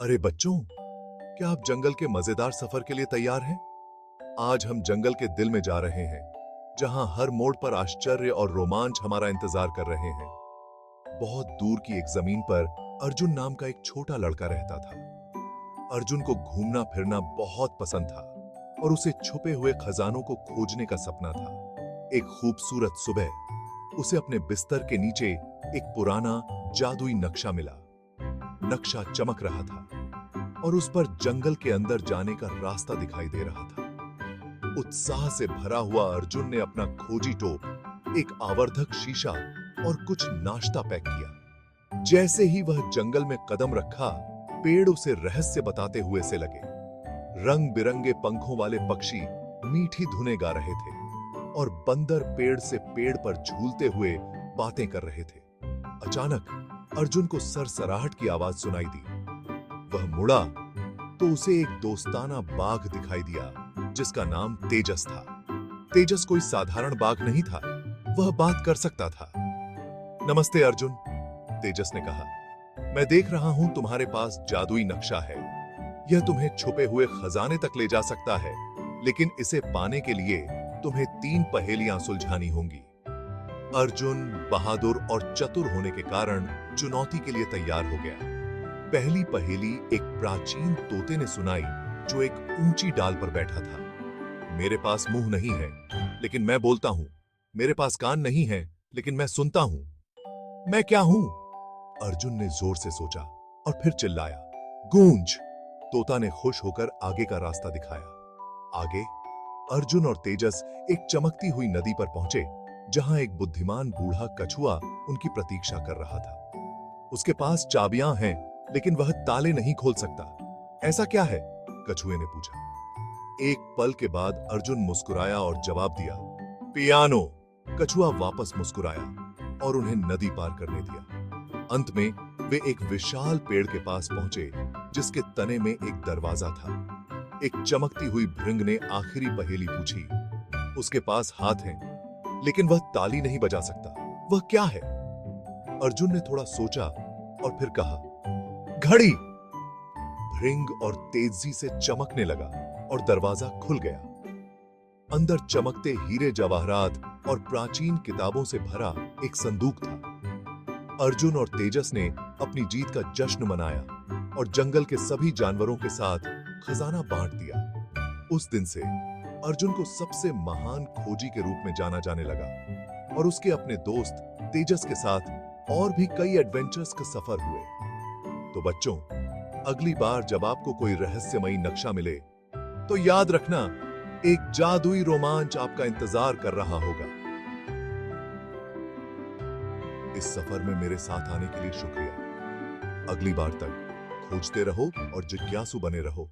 अरे बच्चों, क्या आप जंगल के मजेदार सफर के लिए तैयार हैं? आज हम जंगल के दिल में जा रहे हैं, जहां हर मोड़ पर आश्चर्य और रोमांच हमारा इंतजार कर रहे हैं। बहुत दूर की एक जमीन पर अर्जुन नाम का एक छोटा लड़का रहता था। अर्जुन को घूमना फिरना बहुत पसंद था और उसे छुपे हुए खजानों को खोजने का सपना था। एक खूबसूरत सुबह उसे अपने बिस्तर के नीचे एक पुराना जादुई नक्शा मिला। नक्शा चमक रहा था और उस पर जंगल के अंदर जाने का रास्ता दिखाई दे रहा था। उत्साह से भरा हुआ अर्जुन ने अपना खोजी टोप, एक आवर्धक शीशा और कुछ नाश्ता पैक किया। जैसे ही वह जंगल में कदम रखा, पेड़ उसे रहस्य बताते हुए से लगे। रंग बिरंगे पंखों वाले पक्षी मीठी धुनें गा रहे थे और बंदर पेड़ से पेड़ पर झूलते हुए बातें कर रहे थे। अचानक अर्जुन को सरसराहट की आवाज सुनाई दी। वह मुड़ा तो उसे एक दोस्ताना बाघ दिखाई दिया जिसका नाम तेजस था। तेजस कोई साधारण बाघ नहीं था, वह बात कर सकता था। नमस्ते अर्जुन, तेजस ने कहा। मैं देख रहा हूं तुम्हारे पास जादुई नक्शा है। यह तुम्हें छुपे हुए खजाने तक ले जा सकता है, लेकिन इसे पाने के लिए तुम्हें 3 पहेलियां सुलझानी होंगी। अर्जुन बहादुर और चतुर होने के कारण चुनौती के लिए तैयार हो गया। पहली पहेली एक प्राचीन तोते ने सुनाई जो एक ऊंची डाल पर बैठा था। मेरे पास मुंह नहीं है, लेकिन मैं बोलता हूं। मेरे पास कान नहीं है, लेकिन मैं सुनता हूं। मैं क्या हूं? अर्जुन ने जोर से सोचा और फिर चिल्लाया, गूंज! तोता ने खुश होकर आगे का रास्ता दिखाया। आगे अर्जुन और तेजस एक चमकती हुई नदी पर पहुंचे, जहां एक बुद्धिमान बूढ़ा कछुआ उनकी प्रतीक्षा कर रहा था। उसके पास चाबियां हैं, लेकिन वह ताले नहीं खोल सकता। ऐसा क्या है? कछुए ने पूछा। एक पल के बाद अर्जुन मुस्कुराया और जवाब दिया, पियानो। कछुआ वापस मुस्कुराया और उन्हें नदी पार करने दिया। अंत में वे एक विशाल पेड़ के पास पहुंचे, जिसके तने में एक दरवाजा था। एक चमकती हुई भृंग ने आखिरी पहेली पूछी। उसके पास हाथ हैं, लेकिन वह ताली नहीं बजा सकता। वह क्या है? अर्जुन ने थोड़ा सोचा और फिर कहा, घड़ी। भृंग और तेजी से चमकने लगा और दरवाजा खुल गया। अंदर चमकते हीरे जवाहरात और प्राचीन किताबों से भरा एक संदूक था। अर्जुन और तेजस ने अपनी जीत का जश्न मनाया और जंगल के सभी जानवरों के साथ खजाना बांट दिया। उस दिन से अर्जुन को सबसे महान खोजी के रूप में जाना जाने लगा और उसके अपने दोस्त तेजस के साथ और भी कई एडवेंचर्स के सफर हुए। तो बच्चों, अगली बार जब आपको कोई रहस्यमयी नक्शा मिले, तो याद रखना, एक जादुई रोमांच आपका इंतजार कर रहा होगा। इस सफर में मेरे साथ आने के लिए शुक्रिया। अगली बार तक खोजते रहो और जिज्ञासु बने रहो।